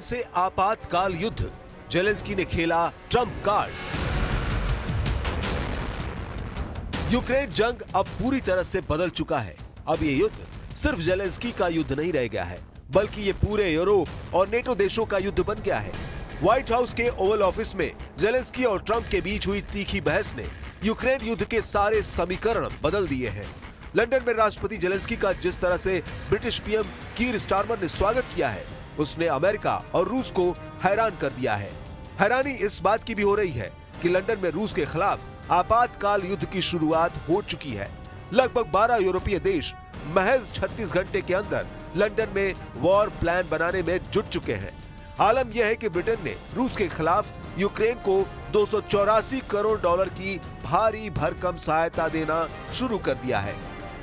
से आपातकाल युद्ध, जेलेंस्की ने खेला ट्रंप कार्ड। यूक्रेन जंग अब पूरी तरह से बदल चुका है। अब ये युद्ध सिर्फ जेलेंस्की का युद्ध नहीं रह गया है, बल्कि ये पूरे यूरोप और नेटो देशों का युद्ध बन गया है। व्हाइट हाउस के ओवल ऑफिस में जेलेंस्की और ट्रंप के बीच हुई तीखी बहस ने यूक्रेन युद्ध के सारे समीकरण बदल दिए हैं। लंदन में राष्ट्रपति जेलेंस्की का जिस तरह से ब्रिटिश पीएम कीर स्टारमर ने स्वागत किया है, उसने अमेरिका और रूस को हैरान कर दिया है। हैरानी इस बात की भी हो रही है कि लंदन में रूस के खिलाफ आपातकाल युद्ध की शुरुआत हो चुकी है। लगभग 12 यूरोपीय देश महज 36 घंटे के अंदर लंदन में वॉर प्लान बनाने में जुट चुके हैं। आलम यह है कि ब्रिटेन ने रूस के खिलाफ यूक्रेन को 284 करोड़ डॉलर की भारी भरकम सहायता देना शुरू कर दिया है।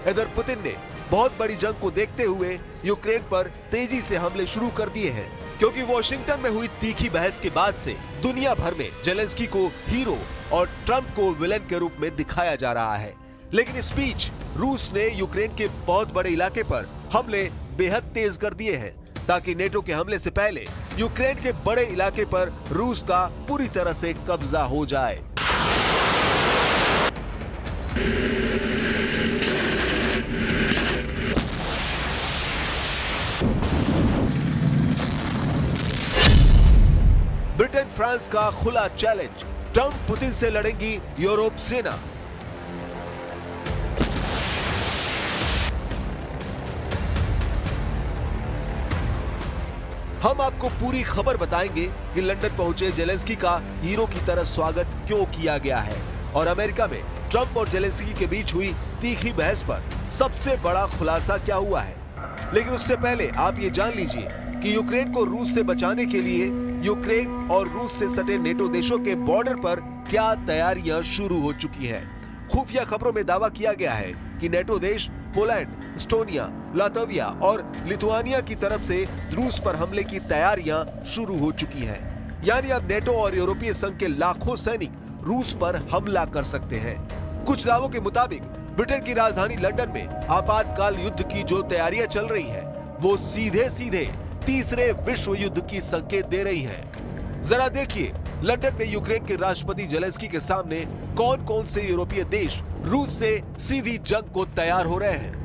इधर पुतिन ने बहुत बड़ी जंग को देखते हुए यूक्रेन पर तेजी से हमले शुरू कर दिए हैं, क्योंकि वॉशिंगटन में हुई तीखी बहस के बाद से दुनिया भर में जेलेंस्की को हीरो और ट्रंप को विलेन के रूप में दिखाया जा रहा है। लेकिन इस बीच रूस ने यूक्रेन के बहुत बड़े इलाके पर हमले बेहद तेज कर दिए हैं, ताकि नेटो के हमले से पहले यूक्रेन के बड़े इलाके पर रूस का पूरी तरह से कब्जा हो जाए। ब्रिटेन फ्रांस का खुला चैलेंज, ट्रंप पुतिन से लड़ेंगी यूरोप सेना। हम आपको पूरी खबर बताएंगे कि लंदन पहुंचे जेलेंस्की का हीरो की तरह स्वागत क्यों किया गया है और अमेरिका में ट्रंप और जेलेंस्की के बीच हुई तीखी बहस पर सबसे बड़ा खुलासा क्या हुआ है। लेकिन उससे पहले आप ये जान लीजिए कि यूक्रेन को रूस से बचाने के लिए यूक्रेन और रूस से सटे नेटो देशों के बॉर्डर पर क्या तैयारियां शुरू हो चुकी हैं। खुफिया खबरों में दावा किया गया है कि नेटो देश पोलैंड, एस्टोनिया, लातविया और लिथुआनिया की तरफ से रूस पर हमले की तैयारियां शुरू हो चुकी हैं। यानी अब नेटो और यूरोपीय संघ के लाखों सैनिक रूस पर हमला कर सकते हैं। कुछ दावों के मुताबिक ब्रिटेन की राजधानी लंदन में आपातकाल युद्ध की जो तैयारियां चल रही है, वो सीधे सीधे तीसरे विश्व युद्ध की संकेत दे रही है। जरा देखिए लंदन में यूक्रेन के राष्ट्रपति जेलेंस्की के सामने कौन कौन से यूरोपीय देश रूस से सीधी जंग को तैयार हो रहे हैं।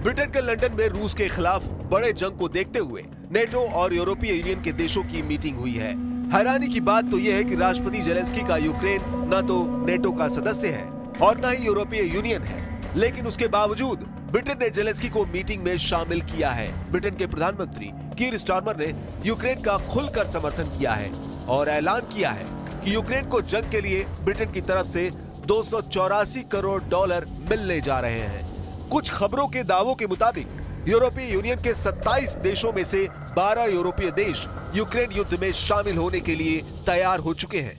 ब्रिटेन के लंदन में रूस के खिलाफ बड़े जंग को देखते हुए नेटो और यूरोपीय यूनियन के देशों की मीटिंग हुई है। हैरानी की बात तो यह है कि राष्ट्रपति जेलेंस्की का यूक्रेन न तो नेटो का सदस्य है और न ही यूरोपीय यूनियन है, लेकिन उसके बावजूद ब्रिटेन ने जेलेंस्की को मीटिंग में शामिल किया है। ब्रिटेन के प्रधानमंत्री कीर स्टारमर ने यूक्रेन का खुलकर समर्थन किया है और ऐलान किया है कि यूक्रेन को जंग के लिए ब्रिटेन की तरफ से 284 करोड़ डॉलर मिलने जा रहे हैं। कुछ खबरों के दावों के मुताबिक यूरोपीय यूनियन के 27 देशों में से 12 यूरोपीय देश यूक्रेन युद्ध में शामिल होने के लिए तैयार हो चुके हैं।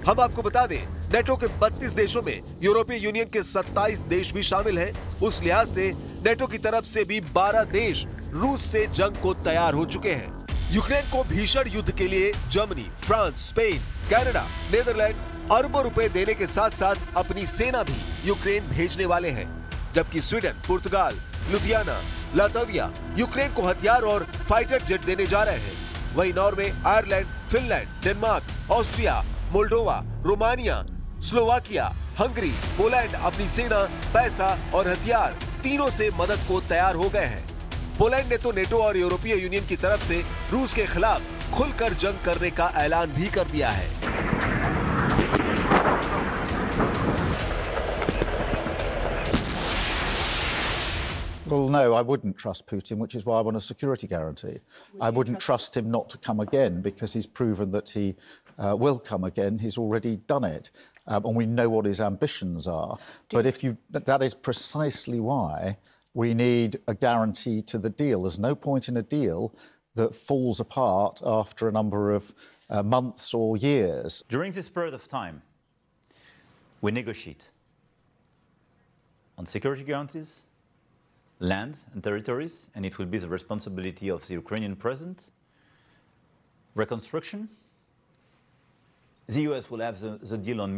हम आपको बता दें, नेटो के 32 देशों में यूरोपीय यूनियन के 27 देश भी शामिल हैं। उस लिहाज से नेटो की तरफ से भी 12 देश रूस से जंग को तैयार हो चुके हैं। यूक्रेन को भीषण युद्ध के लिए Germany, France, Spain, Canada, Netherlands अरबों रुपए देने के साथ साथ अपनी सेना भी यूक्रेन भेजने वाले हैं, जबकि स्वीडन, पुर्तगाल, लुधियाना, लातविया यूक्रेन को हथियार और फाइटर जेट देने जा रहे हैं। वहीं Norway, Ireland, Finland, Denmark, Austria, Moldova, Romania, Slovakia, Hungary, Poland अपनी सेना, पैसा और हथियार तीनों से मदद को तैयार हो गए हैं। पोलैंड ने तो नेटो और यूरोपीय यूनियन की तरफ से रूस के खिलाफ खुलकर जंग करने का ऐलान भी कर दिया है। Well, no, I wouldn't trust Putin, which is why I want a security guarantee. I wouldn't trust him not to come again because he's proven that he will come again. He's already done it. And we know what his ambitions are. But that is precisely why we need a guarantee to the deal. There's no point in a deal that falls apart after a number of months or years. During this period of time, we negotiate on security guarantees, land and territories, and it will be the responsibility of the Ukrainian president. Reconstruction. The US will have the deal on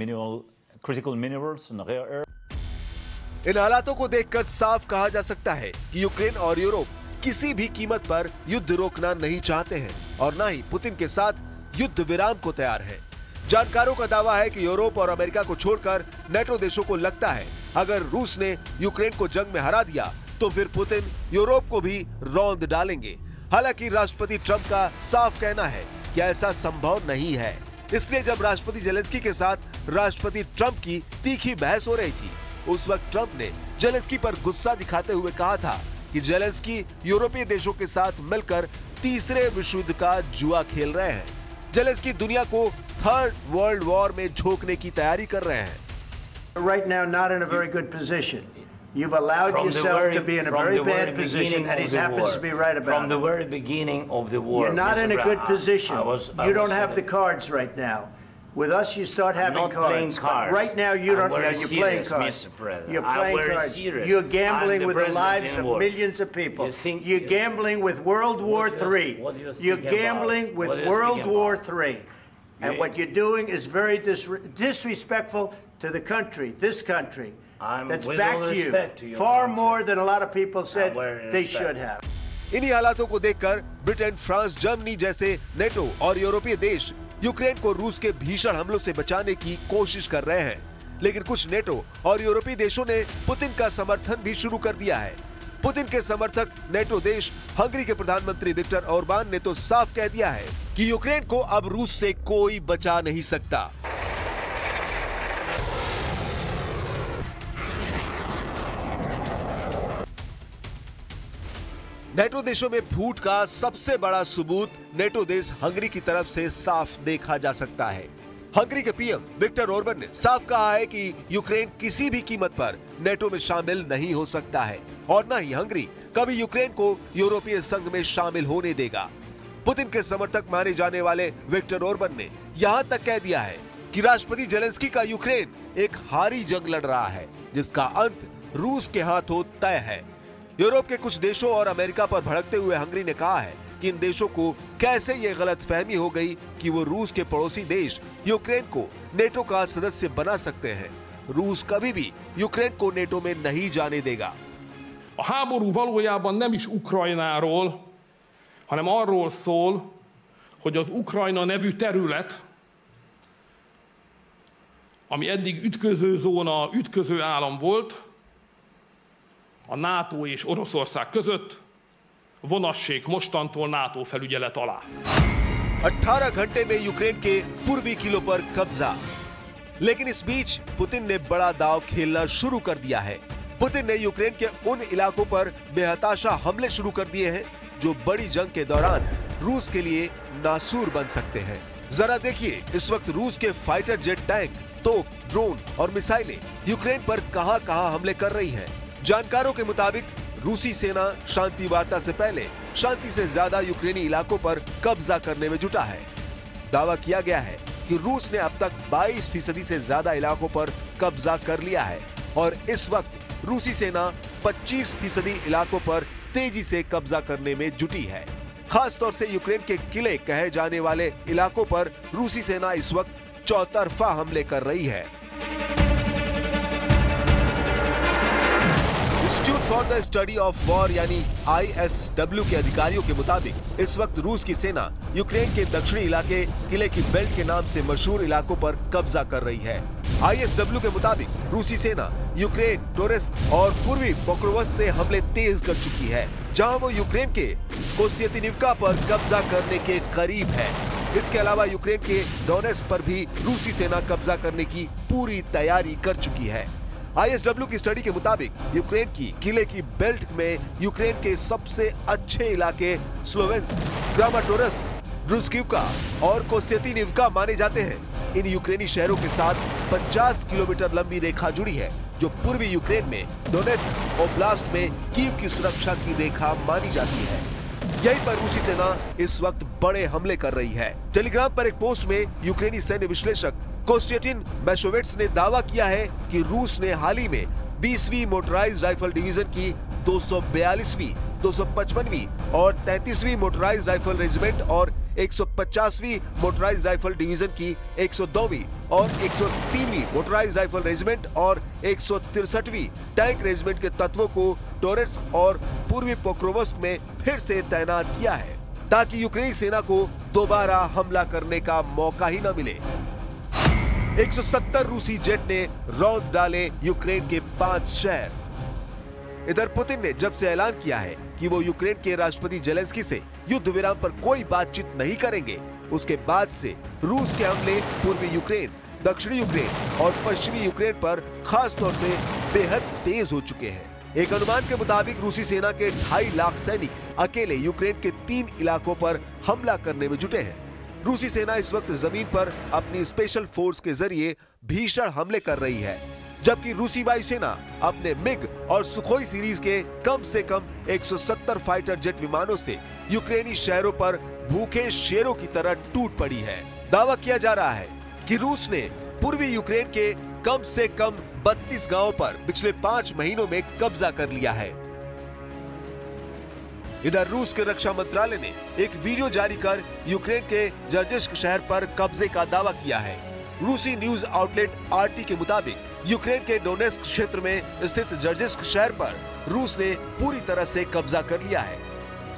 critical minerals and rare earth. इन हालातों को देखकर साफ कहा जा सकता है कि Ukraine और यूरोप किसी भी कीमत पर युद्ध रोकना नहीं चाहते हैं और न ही पुतिन के साथ युद्ध विराम को तैयार है। जानकारों का दावा है कि यूरोप और अमेरिका को छोड़कर नेटो देशों को लगता है अगर रूस ने यूक्रेन को जंग में हरा दिया तो फिर पुतिन यूरोप को भी रौंद डालेंगे। हालांकि राष्ट्रपति ट्रंप का साफ कहना है कि ऐसा संभव नहीं है। इसलिए जब राष्ट्रपति जेलेंस्की के साथ राष्ट्रपति ट्रंप की तीखी बहस हो रही थी, उस वक्त ट्रंप ने जेलेंस्की पर गुस्सा दिखाते हुए कहा था कि जेलेंस्की यूरोपीय देशों के साथ मिलकर तीसरे विश्व युद्ध का जुआ खेल रहे हैं। जेलेंस्की दुनिया को थर्ड वर्ल्ड वॉर में झोंकने की तैयारी कर रहे हैं। Right now, not in a very good position. You've allowed yourself to be in a very bad position, and he happens to be right about it. From the very beginning of the war, you're not in a good position. You don't have the cards right now. With us, you start having cards. But right now, you don't. You're playing cards. You're playing cards. You're gambling with the lives of millions of people. You're gambling with World War III. You're gambling with World War III. And what you're doing is very disrespectful to the country, this country. That's back to you. Far more than a lot of people said they should have. इन्हीं हालातों को देखकर Britain, France, Germany जैसे NATO और यूरोपीय देश Ukraine को रूस के भीषण हमलों से बचाने की कोशिश कर रहे हैं। लेकिन कुछ नेटो और यूरोपीय देशों ने पुतिन का समर्थन भी शुरू कर दिया है। पुतिन के समर्थक नेटो देश हंगरी के प्रधानमंत्री विक्टर ओरबान ने तो साफ कह दिया है कि यूक्रेन को अब रूस से कोई बचा नहीं सकता। नेटो देशों में फूट का सबसे बड़ा सबूत नेटो देश हंगरी की तरफ से साफ देखा जा सकता है। हंगरी के पीएम विक्टर ओरबान ने साफ कहा है कि यूक्रेन किसी भी कीमत पर नेटो में शामिल नहीं हो सकता है और न ही हंगरी कभी यूक्रेन को यूरोपीय संघ में शामिल होने देगा। पुतिन के समर्थक माने जाने वाले विक्टर ओरबान ने यहाँ तक कह दिया है कि राष्ट्रपति जेलेंस्की का यूक्रेन एक हारी जंग लड़ रहा है जिसका अंत रूस के हाथों तय है। यूरोप के कुछ देशों और अमेरिका पर भड़कते हुए हंगरी ने कहा है कि इन देशों को कैसे ये गलतफहमी हो गई कि वो रूस के पड़ोसी देश यूक्रेन को नेटो का सदस्य बना सकते हैं। रूस कभी भी यूक्रेन को नेटो में नहीं जाने देगा। A háború valójában nem is Ukrajnáról, hanem arról szól, hogy az Ukrajna nevű terület, ami eddig ütközőzóna, ütközőállam volt, a NATO és Oroszország között vonassék mostantól NATO felügyelet alá. 18 घंटे में Ukraine के पूर्वी किलों पर कब्जा। लेकिन इस बीच पुतिन ने बड़ा दांव खेलना शुरू कर दिया है। पुतिन ने यूक्रेन के उन इलाकों पर बेहताशा हमले शुरू कर दिए हैं जो बड़ी जंग के दौरान रूस के लिए नासूर बन सकते हैं। जरा देखिए इस वक्त रूस के फाइटर जेट, टैंक, तोप, ड्रोन और मिसाइलें यूक्रेन पर कहां-कहां हमले कर रही हैं। जानकारों के मुताबिक रूसी सेना शांति वार्ता से पहले शांति से ज्यादा यूक्रेनी इलाकों पर कब्जा करने में जुटा है। दावा किया गया है कि रूस ने अब तक 22% से ज्यादा इलाकों पर कब्जा कर लिया है और इस वक्त रूसी सेना 25% इलाकों पर तेजी से कब्जा करने में जुटी है। खास तौर से यूक्रेन के किले कहे जाने वाले इलाकों पर रूसी सेना इस वक्त चौतरफा हमले कर रही है। Institute for the study of war यानी ISW के अधिकारियों के मुताबिक इस वक्त रूस की सेना यूक्रेन के दक्षिणी इलाके किले की बेल्ट के नाम से मशहूर इलाकों पर कब्जा कर रही है। ISW के मुताबिक रूसी सेना यूक्रेन, टोरेस्क और पूर्वी पोक्रोवस्क से हमले तेज कर चुकी है, जहां वो यूक्रेन के कोस्त्यतिनिवका पर कब्जा करने के करीब है। इसके अलावा यूक्रेन के डोनेस्क पर भी रूसी सेना कब्जा करने की पूरी तैयारी कर चुकी है। ISW की स्टडी के मुताबिक यूक्रेन की किले की बेल्ट में यूक्रेन के सबसे अच्छे इलाके स्लोवेंस्क, क्रामाटोर्स्क, ड्रूस्किवका और कोस्त्यतिनिवका माने जाते हैं। इन यूक्रेनी शहरों के साथ 50 किलोमीटर लंबी रेखा जुड़ी है जो पूर्वी यूक्रेन में डोनेस्क ओब्लास्ट में कीव की सुरक्षा की रेखा मानी जाती है। यहीं पर रूसी सेना इस वक्त बड़े हमले कर रही है। टेलीग्राम पर एक पोस्ट में यूक्रेनी सैन्य विश्लेषक कोस्टेटिन बैशोवेट्स ने दावा किया है कि रूस ने हाल ही में 20वीं मोटराइज्ड राइफल डिवीजन की 242वीं, 255वीं और 33वीं मोटराइज्ड राइफल रेजिमेंट और 150वीं मोटराइज्ड राइफल डिवीजन की 102वीं और 103वीं मोटराइज्ड राइफल रेजिमेंट और 163वीं टैंक रेजिमेंट के तत्वों को टोरेट्स और पूर्वी पोक्रोवस्क में फिर से तैनात किया है, ताकि यूक्रेनी सेना को दोबारा हमला करने का मौका ही न मिले। 170 रूसी जेट ने रौंद डाले यूक्रेन के 5 शहर। इधर पुतिन ने जब से ऐलान किया है कि वो यूक्रेन के राष्ट्रपति जेलेंस्की से युद्ध विराम पर कोई बातचीत नहीं करेंगे, उसके बाद से रूस के हमले पूर्वी यूक्रेन, दक्षिणी यूक्रेन और पश्चिमी यूक्रेन पर खास तौर से बेहद तेज हो चुके हैं। एक अनुमान के मुताबिक रूसी सेना के 2.5 लाख सैनिक अकेले यूक्रेन के 3 इलाकों पर हमला करने में जुटे हैं। रूसी सेना इस वक्त जमीन पर अपनी स्पेशल फोर्स के जरिए भीषण हमले कर रही है, जबकि रूसी वायुसेना अपने मिग और सुखोई सीरीज के कम से कम 170 फाइटर जेट विमानों से यूक्रेनी शहरों पर भूखे शेरों की तरह टूट पड़ी है। दावा किया जा रहा है कि रूस ने पूर्वी यूक्रेन के कम से कम 32 गांवों पर पिछले 5 महीनों में कब्जा कर लिया है। इधर रूस के रक्षा मंत्रालय ने एक वीडियो जारी कर यूक्रेन के जर्जिस्क शहर पर कब्जे का दावा किया है। रूसी न्यूज आउटलेट आरटी के मुताबिक यूक्रेन के डोनेस्क क्षेत्र में स्थित जर्जिस्क शहर पर रूस ने पूरी तरह से कब्जा कर लिया है।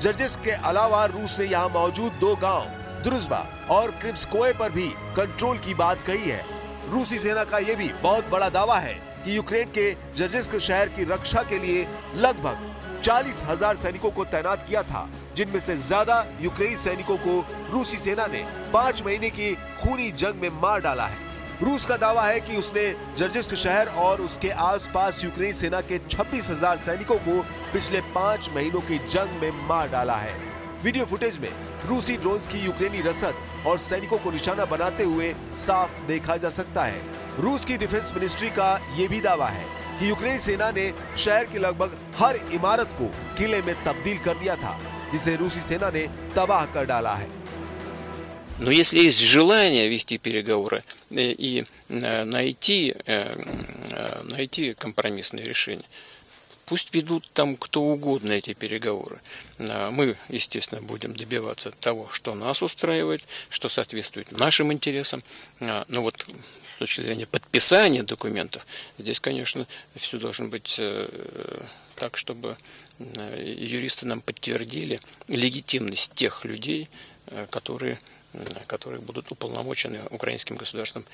जर्जिस्क के अलावा रूस ने यहाँ मौजूद 2 गांव द्रुजबा और क्रिम्स्कोए पर भी कंट्रोल की बात कही है। रूसी सेना का ये भी बहुत बड़ा दावा है कि यूक्रेन के जर्जिस्क शहर की रक्षा के लिए लगभग 40,000 सैनिकों को तैनात किया था, जिनमें से ज्यादा यूक्रेनी सैनिकों को रूसी सेना ने 5 महीने की खूनी जंग में मार डाला है। रूस का दावा है कि उसने जर्जिस्क शहर और उसके आसपास यूक्रेनी सेना के 26,000 सैनिकों को पिछले 5 महीनों की जंग में मार डाला है। वीडियो फुटेज में रूसी ड्रोन्स की यूक्रेनी रसद और सैनिकों को निशाना बनाते हुए साफ देखा जा सकता है। रूस की डिफेंस मिनिस्ट्री का ये भी दावा है कि यूक्रेनी सेना ने शहर की लगभग हर इमारत को किले में तब्दील कर दिया था, जिसे रूसी सेना ने तबाह कर डाला है। Но если есть желание вести переговоры и найти компромиссное решение, пусть ведут там кто угодно эти переговоры. Мы, естественно, будем добиваться того, что нас устраивает, что соответствует нашим интересам. Но вот с точки зрения подписания документов, здесь, конечно, все должно быть так, чтобы юристы нам подтвердили легитимность тех людей, которые будут уполномочены украинским государством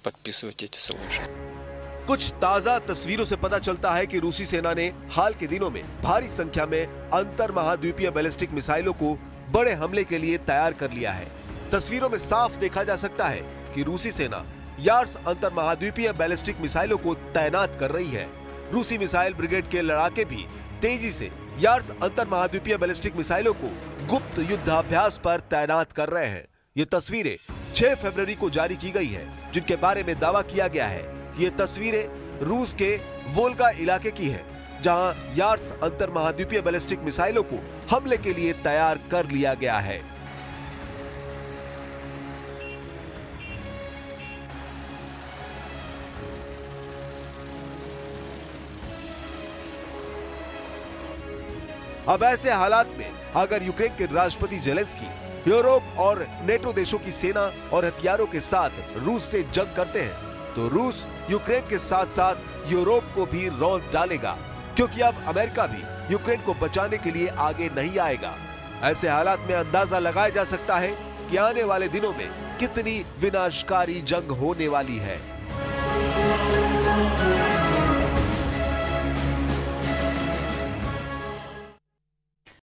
подписывать эти соглашения. कुछ ताजा तस्वीरों से पता चलता है कि रूसी सेना ने हाल के दिनों में भारी संख्या में अंतर महाद्वीपीय बैलिस्टिक मिसाइलों को बड़े हमले के लिए तैयार कर लिया है। तस्वीरों में साफ देखा जा सकता है कि रूसी सेना यार्स अंतर महाद्वीपीय बैलिस्टिक मिसाइलों को तैनात कर रही है। रूसी मिसाइल ब्रिगेड के लड़ाके भी तेजी से यार्स अंतर महाद्वीपीय बैलिस्टिक मिसाइलों को गुप्त युद्धाभ्यास पर तैनात कर रहे हैं। ये तस्वीरें 6 फरवरी को जारी की गई है, जिनके बारे में दावा किया गया है कि ये तस्वीरें रूस के वोल्गा इलाके की है, जहां यार्स अंतर महाद्वीपीय बैलिस्टिक मिसाइलों को हमले के लिए तैयार कर लिया गया है। अब ऐसे हालात में अगर यूक्रेन के राष्ट्रपति जेलेंस्की यूरोप और नेटो देशों की सेना और हथियारों के साथ रूस से जंग करते हैं, तो रूस यूक्रेन के साथ साथ यूरोप को भी रौंद डालेगा, क्योंकि अब अमेरिका भी यूक्रेन को बचाने के लिए आगे नहीं आएगा। ऐसे हालात में अंदाजा लगाया जा सकता है कि आने वाले दिनों में कितनी विनाशकारी जंग होने वाली है।